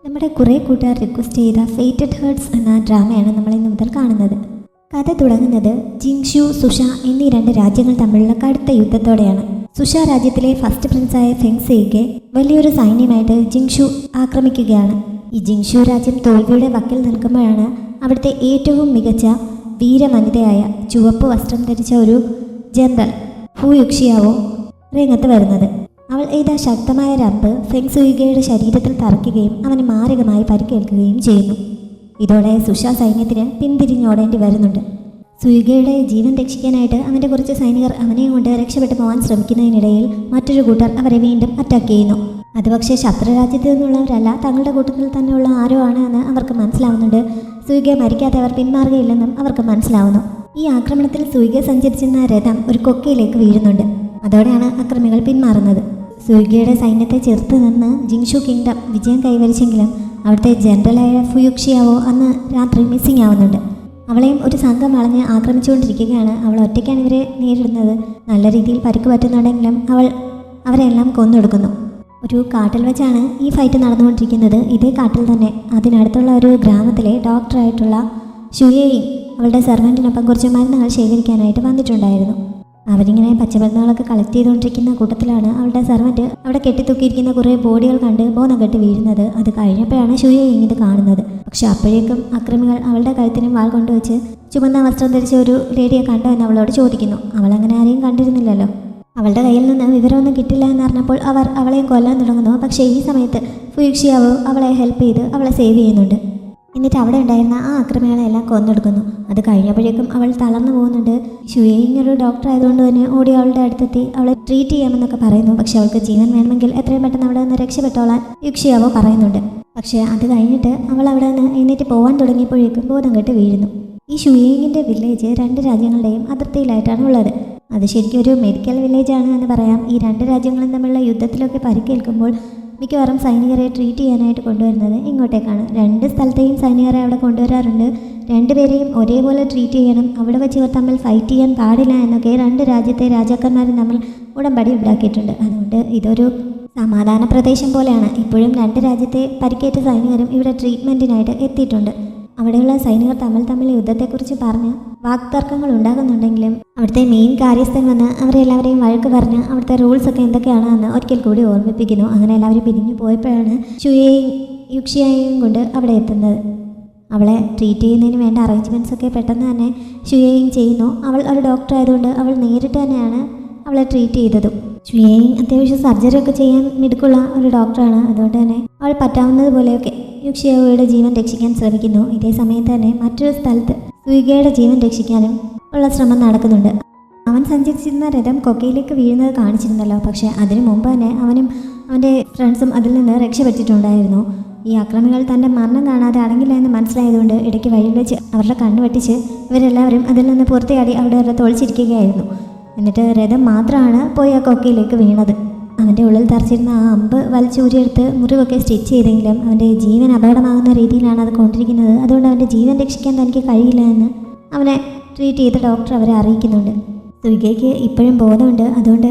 നമ്മുടെ കുറേ കൂട്ടുകാർ റിക്വസ്റ്റ് ചെയ്ത ഫേറ്റഡ് ഹേർട്സ് എന്ന ഡ്രാമയാണ് നമ്മൾ ഇന്ന് മുതൽ കാണുന്നത്. കഥ തുടങ്ങുന്നത് ജിങ്ഷു, സുഷ എന്നീ രണ്ട് രാജ്യങ്ങൾ തമ്മിലുള്ള കടുത്ത യുദ്ധത്തോടെയാണ്. സുഷ രാജ്യത്തിലെ ഫസ്റ്റ് പ്രിൻസായ ഫെങ് സെയ്യെ വലിയൊരു സൈന്യമായിട്ട് ജിങ്ഷു ആക്രമിക്കുകയാണ്. ഈ ജിങ്ഷു രാജ്യം തോൽവിയുടെ വക്കിൽ നിൽക്കുമ്പോഴാണ് അവിടുത്തെ ഏറ്റവും മികച്ച വീരവനിതയായ ചുവപ്പ് വസ്ത്രം ധരിച്ച ഒരു ജനറൽ ഹു യുക്ഷിയാവോ രംഗത്ത് വരുന്നത്. അവൾ ഏതാ ശക്തമായ രമ്പ് ഫെങ് സുയിഗയുടെ ശരീരത്തിൽ തറയ്ക്കുകയും അവന് മാരകമായി പരിക്കേൽക്കുകയും ചെയ്യുന്നു. ഇതോടെ സുഷ സൈന്യത്തിന് പിന്തിരിഞ്ഞോടേണ്ടി വരുന്നുണ്ട്. സുയിഗയുടെ ജീവൻ രക്ഷിക്കാനായിട്ട് അവൻ്റെ കുറച്ച് സൈനികർ അവനെ കൊണ്ട് രക്ഷപ്പെട്ടു പോകാൻ ശ്രമിക്കുന്നതിനിടയിൽ മറ്റൊരു കൂട്ടർ അവരെ വീണ്ടും അറ്റാക്ക് ചെയ്യുന്നു. അത് പക്ഷേ ശത്രുരാജ്യത്തു നിന്നുള്ളവരല്ല, തങ്ങളുടെ കൂട്ടത്തിൽ തന്നെയുള്ള ആരോ ആണ് എന്ന് അവർക്ക് മനസ്സിലാവുന്നുണ്ട്. സുയിഗ മരിക്കാതെ അവർ പിന്മാറുകയില്ലെന്നും അവർക്ക് മനസ്സിലാവുന്നു. ഈ ആക്രമണത്തിൽ സുയിഗ സഞ്ചരിച്ചിരുന്ന രഥം ഒരു കൊക്കയിലേക്ക് വീഴുന്നുണ്ട്. അതോടെയാണ് അക്രമികൾ പിന്മാറുന്നത്. സുയിഗയുടെ സൈന്യത്തെ ചെറുത്ത് നിന്ന് ജിങ്ഷു കിങ്ഡം വിജയം കൈവരിച്ചെങ്കിലും അവിടുത്തെ ജനറലായ ഫുയുക്ഷിയാവോ അന്ന് രാത്രി മിസ്സിംഗ് ആവുന്നുണ്ട്. അവളെയും ഒരു സംഘം വളഞ്ഞ് ആക്രമിച്ചുകൊണ്ടിരിക്കുകയാണ്. അവൾ ഒറ്റയ്ക്കാണ് ഇവരെ നേരിടുന്നത്. നല്ല രീതിയിൽ പരിക്ക് പറ്റുന്നുണ്ടെങ്കിലും അവൾ അവരെല്ലാം കൊന്നൊടുക്കുന്നു. ഒരു കാട്ടിൽ വെച്ചാണ് ഈ ഫൈറ്റ് നടന്നുകൊണ്ടിരിക്കുന്നത്. ഇതേ കാട്ടിൽ തന്നെ അതിനടുത്തുള്ള ഒരു ഗ്രാമത്തിലെ ഡോക്ടറായിട്ടുള്ള ഷുയേയിങ് അവളുടെ സെർവൻറ്റിനൊപ്പം കുറച്ച് മരുന്നുകൾ ശേഖരിക്കാനായിട്ട് വന്നിട്ടുണ്ടായിരുന്നു. അവരിങ്ങനെ പച്ചമരുന്നുകളൊക്കെ കളക്ട് ചെയ്തുകൊണ്ടിരിക്കുന്ന കൂട്ടത്തിലാണ് അവളുടെ സെർവൻറ്റ് അവിടെ കെട്ടിത്തൂക്കിയിരിക്കുന്ന കുറേ ബോഡികൾ കണ്ട് ബോധം കെട്ടി വീഴുന്നത്. അത് കഴിഞ്ഞപ്പോഴാണ് ഷുയേയിങ് ഇത് കാണുന്നത്. പക്ഷെ അപ്പോഴേക്കും അക്രമികൾ അവളുടെ കഴുത്തിനും വാൾ കൊണ്ടുവച്ച് ചുമന്ന വസ്ത്രം ധരിച്ച ഒരു ലേഡിയെ കണ്ടോ എന്ന് അവളോട് ചോദിക്കുന്നു. അവളങ്ങനെ ആരെയും കണ്ടിരുന്നില്ലല്ലോ. അവളുടെ കയ്യിൽ നിന്ന് വിവരമൊന്നും കിട്ടില്ല എന്നറിഞ്ഞപ്പോൾ അവർ അവളെയും കൊല്ലാൻ തുടങ്ങുന്നു. പക്ഷേ ഈ സമയത്ത് ഫുയുക്ഷിയാവോ അവളെ ഹെൽപ്പ് ചെയ്ത് അവളെ സേവ് ചെയ്യുന്നുണ്ട്. എന്നിട്ട് അവിടെ ഉണ്ടായിരുന്ന ആ അക്രമികളെല്ലാം കൊന്നെടുക്കുന്നു. അത് കഴിഞ്ഞപ്പോഴേക്കും അവൾ തളർന്നു പോകുന്നുണ്ട്. ഷുയേയിങ് ഒരു ഡോക്ടർ ആയതുകൊണ്ട് തന്നെ ഓടി അവളുടെ അടുത്തെത്തി അവളെ ട്രീറ്റ് ചെയ്യാമെന്നൊക്കെ പറയുന്നു. പക്ഷെ അവൾക്ക് ജീവൻ വേണമെങ്കിൽ എത്രയും പെട്ടെന്ന് അവിടെ നിന്ന് രക്ഷപ്പെട്ടോളാൻ യുക്ഷിയാവോ പറയുന്നുണ്ട്. പക്ഷേ അത് കഴിഞ്ഞിട്ട് അവൾ അവിടെ നിന്ന് എഴുന്നേറ്റ് പോകാൻ തുടങ്ങിയപ്പോഴേക്കും ബോധം കെട്ട് വീഴുന്നു. ഈ ഷുയേയിങ്ങിൻ്റെ വില്ലേജ് രണ്ട് രാജ്യങ്ങളുടെയും അതിർത്തിയിലായിട്ടാണ് ഉള്ളത്. അത് ശരിക്കും ഒരു മെഡിക്കൽ വില്ലേജാണ് എന്ന് പറയാം. ഈ രണ്ട് രാജ്യങ്ങളും തമ്മിലുള്ള യുദ്ധത്തിലൊക്കെ പരിക്കേൽക്കുമ്പോൾ മിക്കവാറും സൈനികരെ ട്രീറ്റ് ചെയ്യാനായിട്ട് കൊണ്ടുവരുന്നത് ഇങ്ങോട്ടേക്കാണ്. രണ്ട് സ്ഥലത്തെയും സൈനികരെ അവിടെ കൊണ്ടുവരാറുണ്ട്. രണ്ടുപേരെയും ഒരേപോലെ ട്രീറ്റ് ചെയ്യണം, അവിടെ വെച്ച് ഇവർ തമ്മിൽ ഫൈറ്റ് ചെയ്യാൻ പാടില്ല എന്നൊക്കെ രണ്ട് രാജ്യത്തെ രാജാക്കന്മാരും തമ്മിൽ ഉടമ്പടി ഉണ്ടാക്കിയിട്ടുണ്ട്. അതുകൊണ്ട് ഇതൊരു സമാധാന പ്രദേശം പോലെയാണ്. ഇപ്പോഴും രണ്ട് രാജ്യത്തെ പരിക്കേറ്റ സൈനികരും ഇവിടെ ട്രീറ്റ്മെൻറ്റിനായിട്ട് എത്തിയിട്ടുണ്ട്. അവിടെയുള്ള സൈനികർ തമ്മിൽ യുദ്ധത്തെക്കുറിച്ച് പറഞ്ഞ് വാക്തർക്കങ്ങൾ ഉണ്ടാകുന്നുണ്ടെങ്കിലും അവിടുത്തെ മെയിൻ കാര്യസ്ഥൻ വന്ന് അവരെല്ലാവരെയും വഴക്ക് പറഞ്ഞ് അവിടുത്തെ റൂൾസൊക്കെ എന്തൊക്കെയാണെന്ന് ഒരിക്കൽ കൂടി ഓർമ്മിപ്പിക്കുന്നു. അങ്ങനെ എല്ലാവരും പിരിഞ്ഞു പോയപ്പോഴാണ് ഷുയേയും യുക്ഷിയായും കൊണ്ട് അവിടെ എത്തുന്നത്. അവളെ ട്രീറ്റ് ചെയ്യുന്നതിന് വേണ്ട അറേഞ്ച്മെൻറ്റ്സൊക്കെ പെട്ടെന്ന് തന്നെ ഷുയേയും ചെയ്യുന്നു. അവൾ ഒരു ഡോക്ടർ ആയതുകൊണ്ട് അവൾ നേരിട്ട് തന്നെയാണ് അവളെ ട്രീറ്റ് ചെയ്തതും. ഷുയേയും അത്യാവശ്യം സർജറി ഒക്കെ ചെയ്യാൻ മിടുക്കുള്ള ഒരു ഡോക്ടറാണ്. അതുകൊണ്ട് തന്നെ അവൾ പറ്റാവുന്നത് പോലെയൊക്കെ യുക്ഷിയാവോയുടെ ജീവൻ രക്ഷിക്കാൻ ശ്രമിക്കുന്നു. ഇതേ സമയത്ത് തന്നെ മറ്റൊരു സ്ഥലത്ത് സുയിഗയുടെ ജീവൻ രക്ഷിക്കാനും ഉള്ള ശ്രമം നടക്കുന്നുണ്ട്. അവൻ സഞ്ചരിച്ചിരുന്ന രഥം കൊക്കയിലേക്ക് വീഴുന്നത് കാണിച്ചിരുന്നല്ലോ. പക്ഷേ അതിനു മുമ്പ് തന്നെ അവനും അവൻ്റെ ഫ്രണ്ട്സും അതിൽ നിന്ന് രക്ഷപ്പെട്ടിട്ടുണ്ടായിരുന്നു. ഈ അക്രമികൾ തൻ്റെ മരണം കാണാതെ അടങ്ങില്ല എന്ന് മനസ്സിലായതുകൊണ്ട് ഇടയ്ക്ക് വഴിയിൽ വെച്ച് അവരുടെ കണ്ണു വെട്ടിച്ച് ഇവരെല്ലാവരും അതിൽ നിന്ന് പുറത്തേയാടി അവിടെ അവരുടെ തൊളിച്ചിരിക്കുകയായിരുന്നു. എന്നിട്ട് രഥം മാത്രമാണ് പോയി ആ കൊക്കയിലേക്ക് വീണത്. അവൻ്റെ ഉള്ളിൽ തറച്ചിരുന്ന ആ അമ്പ് വലിച്ചൂരിയെടുത്ത് മുറിവൊക്കെ സ്റ്റിച്ച് ചെയ്തെങ്കിലും അവൻ്റെ ജീവൻ അപകടമാകുന്ന രീതിയിലാണ് അത് കൊണ്ടിരിക്കുന്നത്. അതുകൊണ്ട് അവൻ്റെ ജീവൻ രക്ഷിക്കാൻ തനിക്ക് കഴിയില്ല എന്ന് അവനെ ട്രീറ്റ് ചെയ്ത ഡോക്ടർ അവരെ അറിയിക്കുന്നുണ്ട്. സുയിഗയ്ക്ക് ഇപ്പോഴും ബോധമുണ്ട്. അതുകൊണ്ട്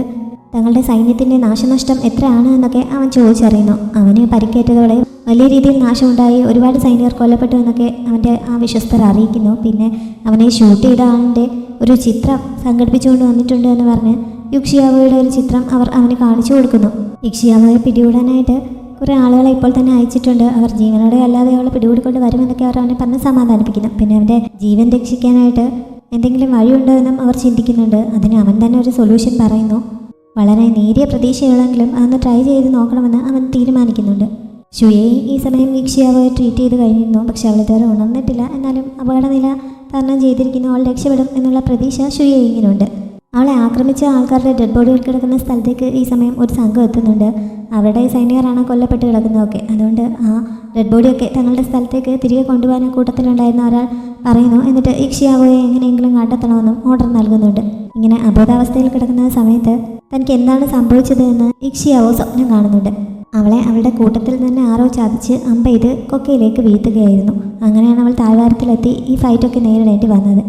തങ്ങളുടെ സൈന്യത്തിൻ്റെ നാശനഷ്ടം എത്രയാണ് എന്നൊക്കെ അവൻ ചോദിച്ചറിയുന്നു. അവന് പരിക്കേറ്റതോടെ വലിയ രീതിയിൽ നാശമുണ്ടായി, ഒരുപാട് സൈനികർ കൊല്ലപ്പെട്ടു എന്നൊക്കെ അവൻ്റെ ആ വിശ്വസ്തർ അറിയിക്കുന്നു. പിന്നെ അവനെ ഷൂട്ട് ചെയ്ത ആളിൻ്റെ ഒരു ചിത്രം സംഘടിപ്പിച്ചുകൊണ്ട് വന്നിട്ടുണ്ട് എന്ന് പറഞ്ഞ് യുക്ഷിയാവോയുടെ ഒരു ചിത്രം അവർ അവന് കാണിച്ചു കൊടുക്കുന്നു. യുക്ഷിയാവോയെ പിടികൂടാനായിട്ട് കുറേ ആളുകളെ ഇപ്പോൾ തന്നെ അയച്ചിട്ടുണ്ട്. അവർ ജീവനോടെ അല്ലാതെ അവളെ പിടികൂടിക്കൊണ്ട് വരുമെന്നൊക്കെ അവർ അവനെ പറഞ്ഞ് സമാധാനിപ്പിക്കുന്നു. പിന്നെ അവൻ്റെ ജീവൻ രക്ഷിക്കാനായിട്ട് എന്തെങ്കിലും വഴിയുണ്ടോ എന്നും അവർ ചിന്തിക്കുന്നുണ്ട്. അതിന് അവൻ തന്നെ ഒരു സൊല്യൂഷൻ പറയുന്നു. വളരെ നേരിയ പ്രതീക്ഷയുള്ളെങ്കിലും അതൊന്ന് ട്രൈ ചെയ്ത് നോക്കണമെന്ന് അവൻ തീരുമാനിക്കുന്നുണ്ട്. ഷുയേയും ഈ സമയം യുക്ഷിയാവോയെ ട്രീറ്റ് ചെയ്ത് കഴിഞ്ഞിരുന്നു. പക്ഷെ അവൾ ഇതുവരെ ഉണർന്നിട്ടില്ല. എന്നാലും അപകടനില തരണം ചെയ്തിരിക്കുന്നു. അവൾ രക്ഷപ്പെടും എന്നുള്ള പ്രതീക്ഷ ഷുയേയിങ്ങിനുണ്ട്. അവളെ ആക്രമിച്ച ആൾക്കാരുടെ ഡെഡ് ബോഡികൾ കിടക്കുന്ന സ്ഥലത്തേക്ക് ഈ സമയം ഒരു സംഘം എത്തുന്നുണ്ട്. അവരുടെ സൈനികരാണ് കൊല്ലപ്പെട്ട് കിടക്കുന്നതൊക്കെ. അതുകൊണ്ട് ആ ഡെഡ് ബോഡിയൊക്കെ തങ്ങളുടെ സ്ഥലത്തേക്ക് തിരികെ കൊണ്ടുപോകാൻ കൂട്ടത്തിലുണ്ടായിരുന്ന ഒരാൾ പറയുന്നു. എന്നിട്ട് യുക്ഷിയാവോയെ എങ്ങനെയെങ്കിലും കണ്ടെത്തണമെന്നും ഓർഡർ നൽകുന്നുണ്ട്. ഇങ്ങനെ അബോധാവസ്ഥയിൽ കിടക്കുന്ന സമയത്ത് തനിക്ക് എന്താണ് സംഭവിച്ചത് എന്ന് യുക്ഷിയാവോ സ്വപ്നം കാണുന്നുണ്ട്. അവളെ അവളുടെ കൂട്ടത്തിൽ തന്നെ ആരോ ചതിച്ച് അമ്പെയ്ത് കൊക്കയിലേക്ക് വീഴ്ത്തുകയായിരുന്നു. അങ്ങനെയാണ് അവൾ താഴ്വാരത്തിലെത്തി ഈ ഫൈറ്റൊക്കെ നേരിടേണ്ടി വന്നത്.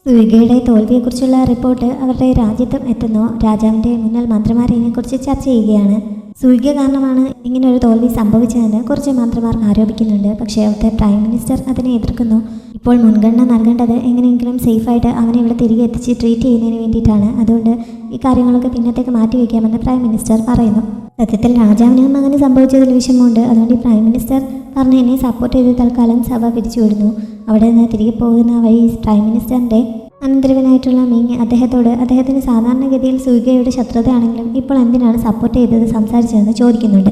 സുയിഗയുടെ തോൽവിയെക്കുറിച്ചുള്ള റിപ്പോർട്ട് അവരുടെ രാജ്യത്തും എത്തുന്നു. രാജാവിൻ്റെ മുന്നിൽ മന്ത്രിമാർ ഇതിനെക്കുറിച്ച് ചർച്ച ചെയ്യുകയാണ്. സൂയിക കാരണമാണ് ഇങ്ങനെ ഒരു തോൽവി സംഭവിച്ചതെന്ന് കുറച്ച് മന്ത്രിമാർ ആരോപിക്കുന്നുണ്ട്. പക്ഷേ അവിടുത്തെ പ്രൈം മിനിസ്റ്റർ അതിനെ എതിർക്കുന്നു. ഇപ്പോൾ മുൻഗണന നൽകേണ്ടത് എങ്ങനെയെങ്കിലും സേഫായിട്ട് അവനെ ഇവിടെ തിരികെ എത്തിച്ച് ട്രീറ്റ് ചെയ്യുന്നതിന് വേണ്ടിയിട്ടാണ്. അതുകൊണ്ട് ഈ കാര്യങ്ങളൊക്കെ പിന്നത്തേക്ക് മാറ്റിവെക്കാമെന്ന് പ്രൈം മിനിസ്റ്റർ പറയുന്നു. സത്യത്തിൽ രാജാവിനും അങ്ങനെ സംഭവിച്ചതിൽ വിഷമമുണ്ട്. അതുകൊണ്ട് ഈ പ്രൈം മിനിസ്റ്റർ പറഞ്ഞ് എന്നെ സപ്പോർട്ട് ചെയ്ത് തൽക്കാലം സഭ പിരിച്ചുവിടുന്നു. അവിടെ നിന്ന് തിരികെ പോകുന്ന വഴി പ്രൈം മിനിസ്റ്ററിൻ്റെ അനന്തരവനായിട്ടുള്ള മിങ് അദ്ദേഹത്തിന് സാധാരണഗതിയിൽ സൂയികയുടെ ശത്രുതയാണെങ്കിലും ഇപ്പോൾ എന്തിനാണ് സപ്പോർട്ട് ചെയ്തത് സംസാരിച്ചതെന്ന് ചോദിക്കുന്നുണ്ട്.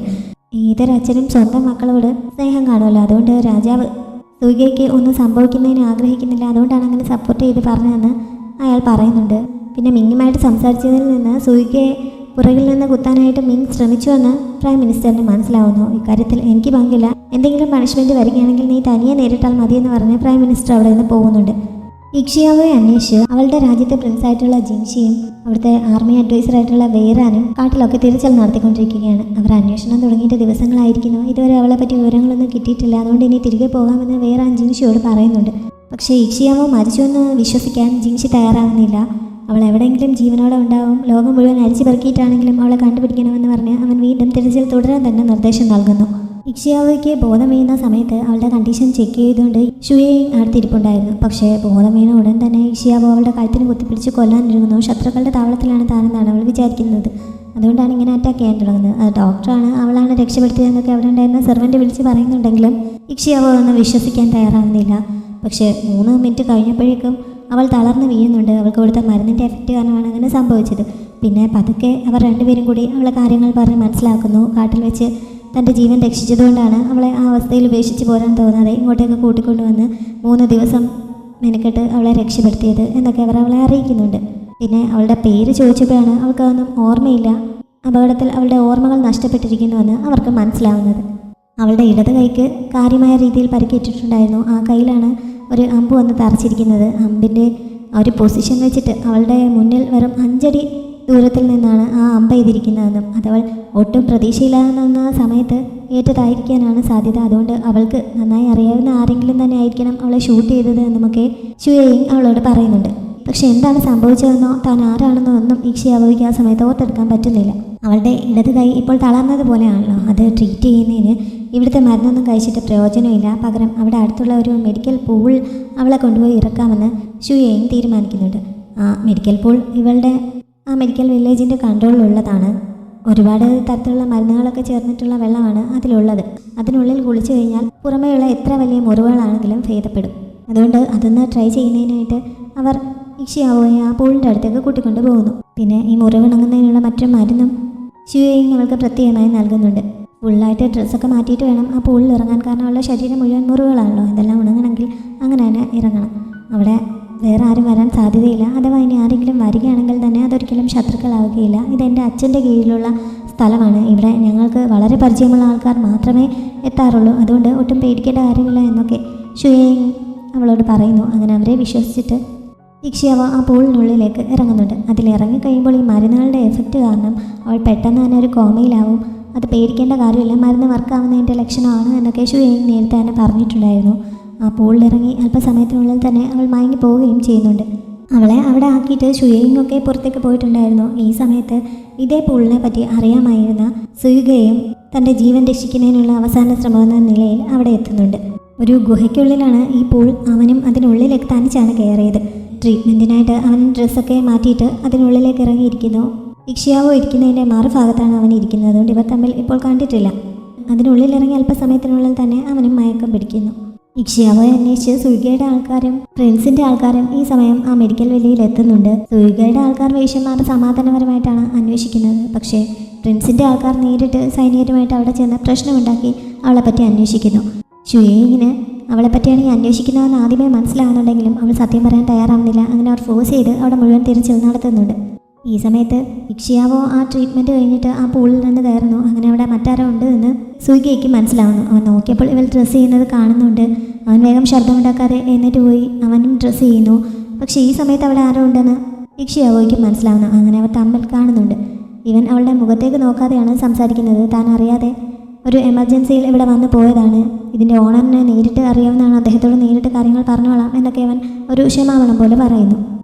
ഏതൊരു അച്ഛനും സ്വന്തം മക്കളോട് സ്നേഹം കാണുമല്ലോ. അതുകൊണ്ട് രാജാവ് സൂയികയ്ക്ക് ഒന്നും സംഭവിക്കുന്നതിന് ആഗ്രഹിക്കുന്നില്ല. അതുകൊണ്ടാണ് അങ്ങനെ സപ്പോർട്ട് ചെയ്ത് പറഞ്ഞതെന്ന് അയാൾ പറയുന്നുണ്ട്. പിന്നെ മിങ്ങുമായിട്ട് സംസാരിച്ചതിൽ നിന്ന് സൂയികയെ പുറകിൽ നിന്ന് കുത്താനായിട്ട് മിങ് ശ്രമിച്ചുവെന്ന് പ്രൈം മിനിസ്റ്ററിന് മനസ്സിലാവുന്നു. ഇക്കാര്യത്തിൽ എനിക്ക് പങ്കില്ല. എന്തെങ്കിലും പണിഷ്മെൻറ്റ് വരികയാണെങ്കിൽ നീ തനിയെ നേരിട്ടാൽ മതിയെന്ന് പറഞ്ഞ് പ്രൈം മിനിസ്റ്റർ അവിടെ നിന്ന് പോകുന്നുണ്ട്. ഇക്ഷിയാവോയെ അന്വേഷിച്ച് അവളുടെ രാജ്യത്തെ പ്രിൻസായിട്ടുള്ള ജിൻഷിയും അവിടുത്തെ ആർമി അഡ്വൈസറായിട്ടുള്ള വേറാനും കാട്ടിലൊക്കെ തിരച്ചിൽ നടത്തിക്കൊണ്ടിരിക്കുകയാണ്. അവർ അന്വേഷണം തുടങ്ങിയിട്ട് ദിവസങ്ങളായിരിക്കുന്നു. ഇതുവരെ അവളെ പറ്റി വിവരങ്ങളൊന്നും കിട്ടിയിട്ടില്ല. അതുകൊണ്ട് ഇനി തിരികെ പോകാമെന്ന് വേറാൻ ജിൻഷിയോട് പറയുന്നുണ്ട്. പക്ഷേ ഇക്ഷിയാവോ മരിച്ചുവെന്ന് വിശ്വസിക്കാൻ ജിൻഷി തയ്യാറാകുന്നില്ല. അവൾ എവിടെയെങ്കിലും ജീവനോടെ ഉണ്ടാവും. ലോകം മുഴുവൻ അരിച്ചു പെറുക്കിയിട്ടാണെങ്കിലും അവളെ കണ്ടുപിടിക്കണമെന്ന് പറഞ്ഞ് അവൻ വീണ്ടും തിരച്ചിൽ തുടരാൻ തന്നെ നിർദ്ദേശം നൽകുന്നു. ഇക്ഷിയാവോയ്ക്ക് ബോധം വീഴുന്ന സമയത്ത് അവളുടെ കണ്ടീഷൻ ചെക്ക് ചെയ്തുകൊണ്ട് ഷുയേയിങ് അടുത്തിരിപ്പുണ്ടായിരുന്നു. പക്ഷേ ബോധം വീണ ഉടൻ തന്നെ ഇക്ഷിയാവോ അവളുടെ കഴുത്തിന് കുത്തിപ്പിടിച്ച് കൊല്ലാനിരുന്നു. ശത്രുക്കളുടെ താവളത്തിലാണ് താനെന്നാണ് അവൾ വിചാരിക്കുന്നത്. അതുകൊണ്ടാണ് ഇങ്ങനെ അറ്റാക്ക് ചെയ്യാൻ തുടങ്ങുന്നത്. അത് ഡോക്ടറാണ്, അവളാണ് രക്ഷപ്പെടുത്തിയതെന്നൊക്കെ അവിടെ ഉണ്ടായിരുന്ന സെർവൻ്റ് വിളിച്ച് പറയുന്നുണ്ടെങ്കിലും ഇക്ഷിയാവോ ഒന്നും വിശ്വസിക്കാൻ തയ്യാറാവുന്നില്ല. പക്ഷേ 3 മിനിറ്റ് കഴിഞ്ഞപ്പോഴേക്കും അവൾ തളർന്ന് വീഴുന്നുണ്ട്. അവൾക്ക് കൊടുത്ത മരുന്നിൻ്റെ എഫക്റ്റ് കാരണമാണ് അങ്ങനെ സംഭവിച്ചത്. പിന്നെ പതുക്കെ അവർ രണ്ടുപേരും കൂടി അവളെ കാര്യങ്ങൾ പറഞ്ഞ് മനസ്സിലാക്കുന്നു. കാട്ടിൽ വെച്ച് തൻ്റെ ജീവൻ രക്ഷിച്ചതുകൊണ്ടാണ് അവളെ ആ അവസ്ഥയിൽ ഉപേക്ഷിച്ച് പോരാൻ തോന്നാതെ ഇങ്ങോട്ടേക്ക് കൂട്ടിക്കൊണ്ടുവന്ന് 3 ദിവസം മെനക്കെട്ട് അവളെ രക്ഷപ്പെടുത്തിയത് എന്നൊക്കെ അവർ അവളെ അറിയിക്കുന്നുണ്ട്. പിന്നെ അവളുടെ പേര് ചോദിച്ചപ്പോഴാണ് അവൾക്കതൊന്നും ഓർമ്മയില്ല. അപകടത്തിൽ അവളുടെ ഓർമ്മകൾ നഷ്ടപ്പെട്ടിരിക്കുന്നുവെന്ന് അവർക്ക് മനസ്സിലാവുന്നത്. അവളുടെ ഇടത് കൈക്ക് കാര്യമായ രീതിയിൽ പരിക്കേറ്റിട്ടുണ്ടായിരുന്നു. ആ കൈയിലാണ് ഒരു അമ്പ് വന്ന് തറച്ചിരിക്കുന്നത്. അമ്പിൻ്റെ ആ ഒരു പൊസിഷൻ വെച്ചിട്ട് അവളുടെ മുന്നിൽ വെറും 5 അടി ദൂരത്തിൽ നിന്നാണ് ആ അമ്പ ചെയ്തിരിക്കുന്നതെന്നും അതവൾ ഒട്ടും പ്രതീക്ഷയില്ലാതെന്ന സമയത്ത് ഏറ്റതായിരിക്കാനാണ് സാധ്യത. അതുകൊണ്ട് അവൾക്ക് നന്നായി അറിയാവുന്ന ആരെങ്കിലും തന്നെ ആയിരിക്കണം അവളെ ഷൂട്ട് ചെയ്തത് എന്നുമൊക്കെ ഷുയേയിങ് അവളോട് പറയുന്നുണ്ട്. പക്ഷെ എന്താണ് സംഭവിച്ചതെന്നോ താൻ ആരാണെന്നോ ഒന്നും ഇക്ഷിയാവോയ്ക്ക് ആ സമയത്ത് ഓർത്തെടുക്കാൻ പറ്റുന്നില്ല. അവളുടെ ഇടത് കൈ ഇപ്പോൾ തളർന്നത് പോലെയാണല്ലോ. അത് ട്രീറ്റ് ചെയ്യുന്നതിന് ഇവിടുത്തെ മരുന്നൊന്നും കഴിച്ചിട്ട് പ്രയോജനമില്ല. പകരം അവിടെ അടുത്തുള്ള ഒരു മെഡിക്കൽ പൂൾ അവളെ കൊണ്ടുപോയി ഇറക്കാമെന്ന് ഷുയേയിങ് തീരുമാനിക്കുന്നുണ്ട്. ആ മെഡിക്കൽ പൂൾ ഇവളുടെ ആ മെഡിക്കൽ വില്ലേജിൻ്റെ കൺട്രോളിലുള്ളതാണ്. ഒരുപാട് തരത്തിലുള്ള മരുന്നുകളൊക്കെ ചേർന്നിട്ടുള്ള വെള്ളമാണ് അതിലുള്ളത്. അതിനുള്ളിൽ കുളിച്ചു കഴിഞ്ഞാൽ പുറമേയുള്ള എത്ര വലിയ മുറിവുകളാണെങ്കിലും ഭേദപ്പെടും. അതുകൊണ്ട് അതൊന്ന് ട്രൈ ചെയ്യുന്നതിനായിട്ട് അവർ ഇക്ഷിയാവോയെ ആ പൂളിൻ്റെ അടുത്തേക്ക് കൂട്ടിക്കൊണ്ടു പോകുന്നു. പിന്നെ ഈ മുറിവുണങ്ങുന്നതിനുള്ള മറ്റൊരു മരുന്നും ഷുയേയിങ് അവൾക്ക് പ്രത്യേകമായി നൽകുന്നുണ്ട്. ഫുള്ളായിട്ട് ഡ്രസ്സൊക്കെ മാറ്റിയിട്ട് വേണം ആ പൂളിൽ ഇറങ്ങാൻ. കാരണം അവളുടെ ശരീരം മുഴുവൻ മുറിവുകളാണല്ലോ. ഇതെല്ലാം ഉണങ്ങണമെങ്കിൽ അങ്ങനെ തന്നെ ഇറങ്ങണം. അവിടെ വേറെ ആരും വരാൻ സാധ്യതയില്ല. അഥവാ ഇനി ആരെങ്കിലും വരികയാണെങ്കിൽ തന്നെ അതൊരിക്കലും ശത്രുക്കളാവുകയില്ല. ഇതെൻ്റെ അച്ഛൻ്റെ കീഴിലുള്ള സ്ഥലമാണ്. ഇവിടെ ഞങ്ങൾക്ക് വളരെ പരിചയമുള്ള ആൾക്കാർ മാത്രമേ എത്താറുള്ളൂ. അതുകൊണ്ട് ഒട്ടും പേടിക്കേണ്ട കാര്യമില്ല എന്നൊക്കെ ഷുയേയിങ് അവളോട് പറയുന്നു. അങ്ങനെ അവരെ വിശ്വസിച്ചിട്ട് ഇക്ഷിയാവോ ആ പൂളിനുള്ളിലേക്ക് ഇറങ്ങുന്നുണ്ട്. അതിലിറങ്ങിക്കഴിയുമ്പോൾ ഈ മരുന്നുകളുടെ എഫക്റ്റ് കാരണം അവൾ പെട്ടെന്ന് തന്നെ ഒരു കോമയിലാവും. അത് പേടിക്കേണ്ട കാര്യമില്ല, മരുന്ന് വർക്കാവുന്നതിൻ്റെ ലക്ഷണമാണ് എന്നൊക്കെ ഷുയേയിങ് നേരത്തെ തന്നെ പറഞ്ഞിട്ടുണ്ടായിരുന്നു. ആ പൂളിലിറങ്ങി അല്പസമയത്തിനുള്ളിൽ തന്നെ അവൾ മയങ്ങി പോവുകയും ചെയ്യുന്നുണ്ട്. അവളെ അവിടെ ആക്കിയിട്ട് ഷുയേയിങ് ഒക്കെ പുറത്തേക്ക് പോയിട്ടുണ്ടായിരുന്നു. ഈ സമയത്ത് ഇതേ പൂളിനെ പറ്റി അറിയാമായിരുന്ന സൂയികയും തൻ്റെ ജീവൻ രക്ഷിക്കുന്നതിനുള്ള അവസാന ശ്രമമെന്ന നിലയിൽ അവിടെ എത്തുന്നുണ്ട്. ഒരു ഗുഹയ്ക്കുള്ളിലാണ് ഈ പൂൾ. അവനും അതിനുള്ളിലേക്ക് തനിച്ചാണ് കയറിയത്. ട്രീറ്റ്മെൻറ്റിനായിട്ട് അവൻ ഡ്രസ്സൊക്കെ മാറ്റിയിട്ട് അതിനുള്ളിലേക്ക് ഇറങ്ങിയിരിക്കുന്നു. ഇക്ഷിയാവോ ഇരിക്കുന്നതിൻ്റെ മറുഭാഗത്താണ് അവൻ ഇരിക്കുന്നത്. അതുകൊണ്ട് ഇവർ തമ്മിൽ ഇപ്പോൾ കണ്ടിട്ടില്ല. അതിനുള്ളിൽ ഇറങ്ങി അല്പസമയത്തിനുള്ളിൽ തന്നെ അവനും മയക്കം പിടിക്കുന്നു. ഇക്ഷിയാവോയെ അന്വേഷിച്ച് സൂയികയുടെ ആൾക്കാരും പ്രിൻസിൻ്റെ ആൾക്കാരും ഈ സമയം ആ മെഡിക്കൽ വില്ലയിൽ എത്തുന്നുണ്ട്. സൂയികയുടെ ആൾക്കാർ വേഷ്യന്മാർ സമാധാനപരമായിട്ടാണ് അന്വേഷിക്കുന്നത്. പക്ഷേ പ്രിൻസിൻ്റെ ആൾക്കാർ നേരിട്ട് സൈനികരുമായിട്ട് അവിടെ ചെന്ന് പ്രശ്നമുണ്ടാക്കി അവളെ പറ്റി അന്വേഷിക്കുന്നു. ഷുയേയിങ്ങിന് അവളെ പറ്റിയാണ് ഈ അന്വേഷിക്കുന്നതെന്ന് ആദ്യമേ മനസ്സിലാവുന്നുണ്ടെങ്കിലും അവൾ സത്യം പറയാൻ തയ്യാറാവുന്നില്ല. അങ്ങനെ അവർ ഫോഴ്സ് ചെയ്ത് അവിടെ മുഴുവൻ തിരച്ചിൽ നടത്തുന്നുണ്ട്. ഈ സമയത്ത് ഇക്ഷിയാവോ ആ ട്രീറ്റ്മെൻറ്റ് കഴിഞ്ഞിട്ട് ആ പൂളിൽ നിന്ന് കയറുന്നു. അങ്ങനെ അവിടെ മറ്റാരോ ഉണ്ട് എന്ന് സൂയികയ്ക്ക് മനസ്സിലാവുന്നു. അവൻ നോക്കിയപ്പോൾ ഇവൾ ഡ്രസ്സ് ചെയ്യുന്നത് കാണുന്നുണ്ട്. അവൻ വേഗം ശബ്ദമുണ്ടാക്കാതെ എഴുന്നേറ്റ് പോയി അവനും ഡ്രസ്സ് ചെയ്യുന്നു. പക്ഷേ ഈ സമയത്ത് അവിടെ ആരോ ഉണ്ടെന്ന് ഇക്ഷിയാവോയ്ക്ക് മനസ്സിലാവുന്നു. അങ്ങനെ അവർ തമ്മിൽ കാണുന്നുണ്ട്. ഇവൻ അവളുടെ മുഖത്തേക്ക് നോക്കാതെയാണ് സംസാരിക്കുന്നത്. താൻ അറിയാതെ ഒരു എമർജൻസിയിൽ ഇവിടെ വന്ന് പോയതാണ്. ഇതിൻ്റെ ഓണറിനെ നേരിട്ട് അറിയാവുന്നതാണ്. അദ്ദേഹത്തോട് നേരിട്ട് കാര്യങ്ങൾ പറഞ്ഞോളാം എന്നൊക്കെ അവൻ ഒരു ക്ഷമാപണം പോലെ പറയുന്നു.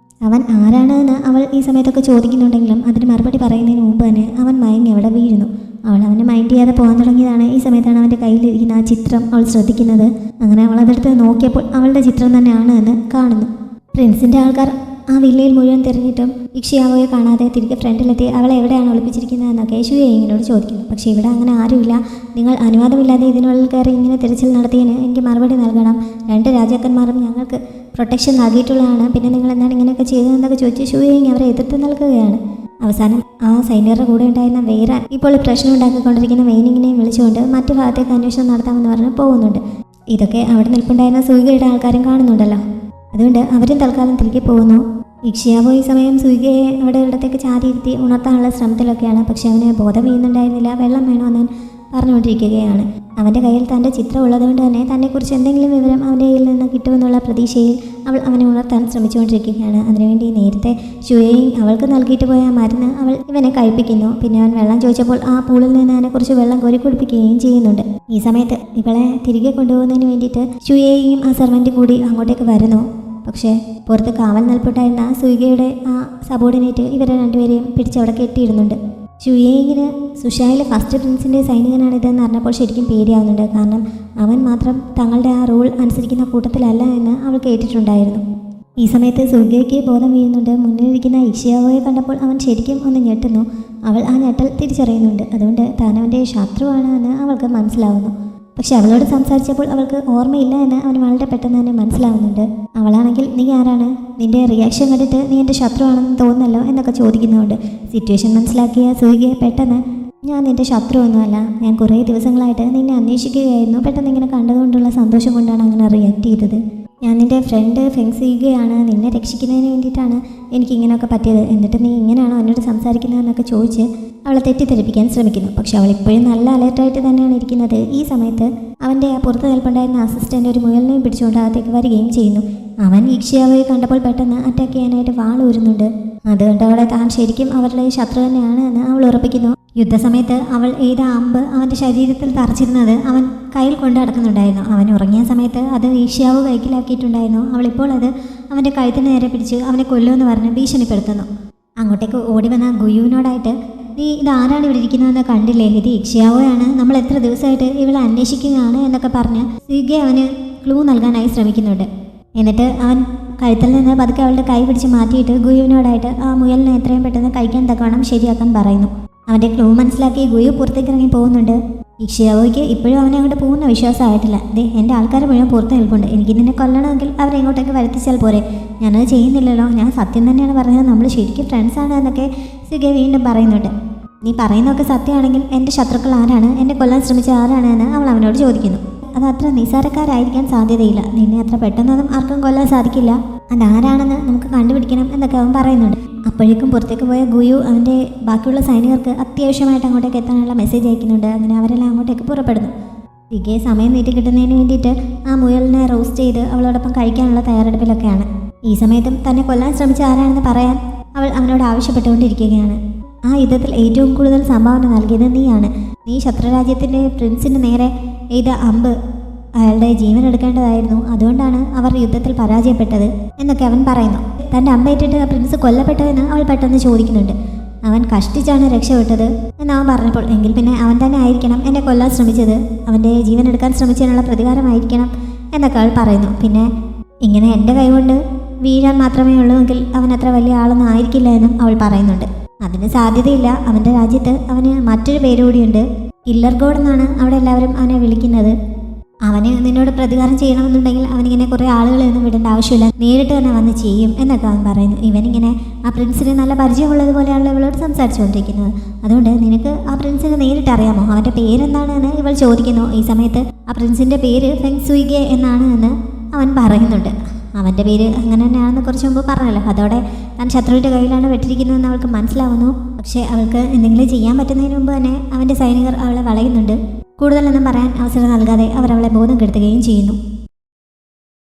അവൻ ആരാണ് എന്ന് അവൾ ഈ സമയത്തൊക്കെ ചോദിക്കുന്നുണ്ടെങ്കിലും അതിന് മറുപടി പറയുന്നതിന് മുമ്പ് തന്നെ അവൻ മയങ്ങി അവിടെ വീഴുന്നു. അവൾ അവനെ മൈൻഡ് ചെയ്യാതെ പോകാൻ തുടങ്ങിയതാണ്. ഈ സമയത്താണ് അവൻ്റെ കയ്യിലിരിക്കുന്ന ആ ചിത്രം അവൾ ശ്രദ്ധിക്കുന്നത്. അങ്ങനെ അവൾ അതെടുത്ത് നോക്കിയപ്പോൾ അവളുടെ ചിത്രം തന്നെയാണ് എന്ന് കാണുന്നു. പ്രിൻസിൻ്റെ ആൾക്കാർ ആ വില്ലയിൽ മുഴുവൻ തിരഞ്ഞിട്ടും ഇക്ഷിയാവോയെ കാണാതെ തിരികെ ഫ്രണ്ടിലെത്തി അവളെ എവിടെയാണ് ഒളിപ്പിച്ചിരിക്കുന്നതെന്നൊക്കെ ഷുയേയിങ്ങിനോട് ചോദിക്കുന്നു. പക്ഷേ ഇവിടെ അങ്ങനെ ആരുമില്ല. നിങ്ങൾ അനുവാദമില്ലാതെ ഇതിനുള്ളിൽ കയറി ഇങ്ങനെ തിരച്ചിൽ നടത്തിയതിന് എനിക്ക് മറുപടി നൽകണം. 2 രാജാക്കന്മാരും ഞങ്ങൾക്ക് പ്രൊട്ടക്ഷൻ നൽകിയിട്ടുള്ളതാണ്. പിന്നെ നിങ്ങൾ എന്താണ് ഇങ്ങനെയൊക്കെ ചെയ്തതെന്നൊക്കെ ചോദിച്ച് ഷുയേയിങ് അവരെ എതിർത്ത് നൽകുകയാണ്. അവസാനം ആ സൈന്യരുടെ കൂടെ ഉണ്ടായിരുന്ന വെയ്റാൻ ഇപ്പോൾ പ്രശ്നം ഉണ്ടാക്കിക്കൊണ്ടിരിക്കുന്ന വെയിനിങ്ങിനെയും വിളിച്ചുകൊണ്ട് മറ്റു ഭാഗത്തേക്ക് അന്വേഷണം നടത്താമെന്ന് പറഞ്ഞ് പോകുന്നുണ്ട്. ഇതൊക്കെ അവിടെ നിൽപ്പുണ്ടായിരുന്ന സൂയികയുടെ ആൾക്കാരും കാണുന്നുണ്ടല്ലോ. അതുകൊണ്ട് അവരും തൽക്കാലം തിരികെ പോകുന്നു. ഇക്ഷിയാവോ ഈ സമയം സൂയികയെ അവിടെ ഇടത്തേക്ക് ചാരിയിരുത്തി ഉണർത്താനുള്ള ശ്രമത്തിലൊക്കെയാണ്. പക്ഷെ അവന് ബോധം വീഴുന്നുണ്ടായിരുന്നില്ല. വെള്ളം വേണമെന്ന് പറഞ്ഞുകൊണ്ടിരിക്കുകയാണ്. അവൻ്റെ കയ്യിൽ തൻ്റെ ചിത്രം ഉള്ളതുകൊണ്ട് തന്നെ തന്നെക്കുറിച്ച് എന്തെങ്കിലും വിവരം അവൻ്റെ കയ്യിൽ നിന്ന് കിട്ടുമെന്നുള്ള പ്രതീക്ഷയിൽ അവൾ അവനെ ഉണർത്താൻ ശ്രമിച്ചുകൊണ്ടിരിക്കുകയാണ്. അതിനുവേണ്ടി നേരത്തെ ഷുയേയിങ് അവൾക്ക് നൽകിയിട്ട് പോയ മരുന്ന് അവൾ ഇവനെ കഴിപ്പിക്കുന്നു. പിന്നെ അവൻ വെള്ളം ചോദിച്ചപ്പോൾ ആ പൂളിൽ നിന്ന് അതിനെക്കുറിച്ച് വെള്ളം കോരി കുടിപ്പിക്കുകയും ചെയ്യുന്നുണ്ട്. ഈ സമയത്ത് ഇവളെ തിരികെ കൊണ്ടുപോകുന്നതിന് വേണ്ടിയിട്ട് ഷുയേയിങ്ങും ആ സെർവൻറ്റും കൂടി അങ്ങോട്ടേക്ക് വരുന്നു. പക്ഷേ പുറത്ത് കാവൽ നിൽപ്പുണ്ടായിരുന്ന സൂയികയുടെ ആ സബോർഡിനേറ്റ് ഇവരെ രണ്ടുപേരെയും പിടിച്ചവിടെ കെട്ടിയിടുന്നുണ്ട്. ഷുയേയിങ്ങിന് സുഷായിലെ ഫസ്റ്റ് പ്രിൻസിൻ്റെ സൈനികനാണിതെന്ന് അറിഞ്ഞപ്പോൾ ശരിക്കും പേടിയാവുന്നുണ്ട്. കാരണം അവൻ മാത്രം തങ്ങളുടെ ആ റൂൾ അനുസരിക്കുന്ന കൂട്ടത്തിലല്ല എന്ന് അവൾ കേട്ടിട്ടുണ്ടായിരുന്നു. ഈ സമയത്ത് സൂയികയ്ക്ക് ബോധം വീഴുന്നുണ്ട്. മുന്നിലിരിക്കുന്ന ഇക്ഷിയാവോയെ കണ്ടപ്പോൾ അവൻ ശരിക്കും ഒന്ന് ഞെട്ടുന്നു. അവൾ ആ ഞെട്ടൽ തിരിച്ചറിയുന്നുണ്ട്. അതുകൊണ്ട് താൻ അവൻ്റെ ശത്രുവാണ് എന്ന് അവൾക്ക് മനസ്സിലാവുന്നു. പക്ഷെ അവളോട് സംസാരിച്ചപ്പോൾ അവൾക്ക് ഓർമ്മയില്ല എന്ന് അവന് വളരെ പെട്ടെന്ന് തന്നെ മനസ്സിലാവുന്നുണ്ട്. അവളാണെങ്കിൽ നീ ആരാണ്, നിന്റെ റിയാക്ഷൻ കണ്ടിട്ട് നീ എൻ്റെ ശത്രുവാണെന്ന് തോന്നുന്നല്ലോ എന്നൊക്കെ ചോദിക്കുന്നുണ്ട്. സിറ്റുവേഷൻ മനസ്സിലാക്കിയ സൂയികയെ പെട്ടെന്ന് ഞാൻ നിന്റെ ശത്രുവൊന്നുമല്ല, ഞാൻ കുറേ ദിവസങ്ങളായിട്ട് നിന്നെ അന്വേഷിക്കുകയായിരുന്നു, പെട്ടെന്ന് ഇങ്ങനെ കണ്ടതുകൊണ്ടുള്ള സന്തോഷം കൊണ്ടാണ് അങ്ങനെ റിയാക്ട് ചെയ്തത്. ഞാൻ നിൻ്റെ ഫ്രണ്ട് ഫെങ്സിയുകയാണ്, നിന്നെ രക്ഷിക്കുന്നതിന് വേണ്ടിയിട്ടാണ് എനിക്കിങ്ങനെയൊക്കെ പറ്റിയത്, എന്നിട്ട് നീ ഇങ്ങനെയാണോ എന്നോട് സംസാരിക്കുന്നതെന്നൊക്കെ ചോദിച്ച് അവളെ തെറ്റിദ്ധരിപ്പിക്കാൻ ശ്രമിക്കുന്നു. പക്ഷെ അവൾ ഇപ്പോഴും നല്ല അലേർട്ടായിട്ട് തന്നെയാണ് ഇരിക്കുന്നത്. ഈ സമയത്ത് അവൻ്റെ ആ പുറത്ത് നിൽപ്പുണ്ടായിരുന്ന അസിസ്റ്റൻ്റ് ഒരു മുയലിനെയും പിടിച്ചുകൊണ്ട് അകത്തേക്ക് വരികയും ചെയ്യുന്നു. അവൻ ഇക്ഷിയാവോയെ കണ്ടപ്പോൾ പെട്ടെന്ന് അറ്റാക്ക് ചെയ്യാനായിട്ട് വാൾ ഊരുന്നുണ്ട്. അതുകൊണ്ട് അവളെ താൻ ശരിക്കും അവരുടെ ശത്രു തന്നെയാണ് എന്ന് അവൾ ഉറപ്പിക്കുന്നു. യുദ്ധസമയത്ത് അവൾ എയ്ത അമ്പ് അവൻ്റെ ശരീരത്തിൽ തറച്ചിരുന്നത് അവൻ കയ്യിൽ കൊണ്ട് നടക്കുന്നുണ്ടായിരുന്നു. അവൻ ഉറങ്ങിയ സമയത്ത് അത് ഇക്ഷിയാവോ കൈക്കലാക്കിയിട്ടുണ്ടായിരുന്നു. അവളിപ്പോൾ അത് അവൻ്റെ കഴുത്തിന് നേരെ പിടിച്ച് അവനെ കൊല്ലുമെന്ന് പറഞ്ഞ് ഭീഷണിപ്പെടുത്തുന്നു. അങ്ങോട്ടേക്ക് ഓടി വന്ന ഗുയുവിനോടായിട്ട് നീ ഇതാരാണ് ഇവിടെ ഇരിക്കുന്നതെന്ന് കണ്ടില്ലേ, ഇത് ഇക്ഷിയാവോയാണ്, നമ്മൾ എത്ര ദിവസമായിട്ട് ഇവളെ അന്വേഷിക്കുകയാണ് എന്നൊക്കെ പറഞ്ഞ് സീഗെ അവന് ക്ലൂ നൽകാനായി ശ്രമിക്കുന്നുണ്ട്. എന്നിട്ട് അവൻ കഴുത്തിൽ നിന്ന് പതുക്കെ അവളുടെ കൈ പിടിച്ച് മാറ്റിയിട്ട് ഗുയുവിനോടായിട്ട് ആ മുയലിനെ എത്രയും പെട്ടെന്ന് കഴിക്കാൻ തക്കവണ്ണം ശരിയാക്കാൻ പറയുന്നു. അവൻ്റെ ക്ലൂ മനസ്സിലാക്കി ഗുയു പുറത്തേക്ക് ഇറങ്ങി പോകുന്നുണ്ട്. ഇക്ഷിയാവോയ്ക്ക് ഇപ്പോഴും അവനെ അങ്ങോട്ട് പോകുന്ന വിശ്വാസമായിട്ടില്ല. ദേ എൻ്റെ ആൾക്കാർ മുഴുവൻ പുറത്ത് നിൽപ്പുണ്ട്, എനിക്ക് നിന്നെ കൊല്ലണമെങ്കിൽ അവരെ ഇങ്ങോട്ടേക്ക് വരുത്തിച്ചാൽ പോരെ, ഞാനത് ചെയ്യുന്നില്ലല്ലോ, ഞാൻ സത്യം തന്നെയാണ് പറഞ്ഞത്, നമ്മൾ ശരിക്കും ഫ്രണ്ട്സാണ് എന്നൊക്കെ സിഗെ വീണ്ടും പറയുന്നുണ്ട്. നീ പറയുന്നതൊക്കെ സത്യമാണെങ്കിൽ എൻ്റെ ശത്രുക്കൾ ആരാണ്, എന്നെ കൊല്ലാൻ ശ്രമിച്ച ആരാണ് എന്ന് അവൾ അവനോട് ചോദിക്കുന്നു. അത് അത്ര നിസ്സാരക്കാരായിരിക്കാൻ സാധ്യതയില്ല, നിന്നെ അത്ര പെട്ടെന്നൊന്നും ആർക്കും കൊല്ലാൻ സാധിക്കില്ല, അതാരാണെന്ന് നമുക്ക് കണ്ടുപിടിക്കണം എന്നൊക്കെ അവൻ പറയുന്നുണ്ട്. അപ്പോഴേക്കും പുറത്തേക്ക് പോയ ഗുയു അവൻ്റെ ബാക്കിയുള്ള സൈനികർക്ക് അത്യാവശ്യമായിട്ട് അങ്ങോട്ടേക്ക് എത്താനുള്ള മെസ്സേജ് അയക്കുന്നുണ്ട്. അങ്ങനെ അവരെല്ലാം അങ്ങോട്ടേക്ക് പുറപ്പെടുന്നു. തികെ സമയം നീട്ടി കിട്ടുന്നതിന് വേണ്ടിയിട്ട് ആ മുയലിനെ റോസ്റ്റ് ചെയ്ത് അവളോടൊപ്പം കഴിക്കാനുള്ള തയ്യാറെടുപ്പിലൊക്കെയാണ്. ഈ സമയത്തും തന്നെ കൊല്ലാൻ ശ്രമിച്ച ആരാണെന്ന് പറയാൻ അവൾ അവനോട് ആവശ്യപ്പെട്ടുകൊണ്ടിരിക്കുകയാണ്. ആ യുദ്ധത്തിൽ ഏറ്റവും കൂടുതൽ സംഭാവന നൽകിയത് നീയാണ്, നീ ശത്രുരാജ്യത്തിൻ്റെ പ്രിൻസിന് നേരെ എയ്ത അമ്പ് അയാളുടെ ജീവൻ എടുക്കേണ്ടതായിരുന്നു, അതുകൊണ്ടാണ് അവർ യുദ്ധത്തിൽ പരാജയപ്പെട്ടത് എന്നൊക്കെ അവൻ പറയുന്നു. തൻ്റെ അമ്പേറ്റിട്ട് ആ പ്രിൻസ് കൊല്ലപ്പെട്ടതെന്ന് അവൾ പെട്ടെന്ന് ചോദിക്കുന്നുണ്ട്. അവൻ കഷ്ടിച്ചാണ് രക്ഷപ്പെട്ടത് എന്നവൻ പറഞ്ഞപ്പോൾ എങ്കിൽ പിന്നെ അവൻ തന്നെ ആയിരിക്കണം എന്നെ കൊല്ലാൻ ശ്രമിച്ചത്, അവൻ്റെ ജീവൻ എടുക്കാൻ ശ്രമിച്ചതിനുള്ള പ്രതികാരമായിരിക്കണം എന്നൊക്കെ അവൾ പറയുന്നു. പിന്നെ ഇങ്ങനെ എൻ്റെ കൈകൊണ്ട് വീഴാൻ മാത്രമേ ഉള്ളൂ എങ്കിൽ അവൻ അത്ര വലിയ ആളൊന്നും ആയിരിക്കില്ല എന്നും അവൾ പറയുന്നുണ്ട്. അതിന് സാധ്യതയില്ല, അവൻ്റെ രാജ്യത്ത് അവന് മറ്റൊരു പേരുകൂടിയുണ്ട്, കില്ലർ ഗോഡ് എന്നാണ് അവിടെ എല്ലാവരും അവനെ വിളിക്കുന്നത്. അവന് നിന്നോട് പ്രതികാരം ചെയ്യണമെന്നുണ്ടെങ്കിൽ അവനിങ്ങനെ കുറേ ആളുകളൊന്നും വിടേണ്ട ആവശ്യമില്ല, നേരിട്ട് തന്നെ വന്ന് ചെയ്യും എന്നൊക്കെ അവൻ പറയുന്നു. ഇവനിങ്ങനെ ആ പ്രിൻസിന് നല്ല പരിചയമുള്ളതുപോലെയാണല്ലോ ഇവളോട് സംസാരിച്ചുകൊണ്ടിരിക്കുന്നത്, അതുകൊണ്ട് നിനക്ക് ആ പ്രിൻസിനെ നേരിട്ട് അറിയാമോ, അവൻ്റെ പേരെന്താണ് എന്ന് ഇവൾ ചോദിക്കുന്നു. ഈ സമയത്ത് ആ പ്രിൻസിൻ്റെ പേര് ഫെങ്സുയിഗെ എന്നാണ് എന്ന് അവൻ പറയുന്നുണ്ട്. അവൻ്റെ പേര് അങ്ങനെ തന്നെയാണെന്ന് കുറച്ച് മുമ്പ് പറഞ്ഞല്ലോ. അതോടെ താൻ ശത്രുവിൻ്റെ കയ്യിലാണ് വെട്ടിരിക്കുന്നതെന്ന് അവൾക്ക് മനസ്സിലാവുന്നു. പക്ഷേ അവൾക്ക് എന്തെങ്കിലും ചെയ്യാൻ പറ്റുന്നതിന് മുമ്പ് തന്നെ അവൻ്റെ സൈനികർ അവളെ വളയുന്നുണ്ട്. കൂടുതലൊന്നും പറയാൻ അവസരം നൽകാതെ അവർ അവളെ ബോധം കെടുത്തുകയും ചെയ്യുന്നു.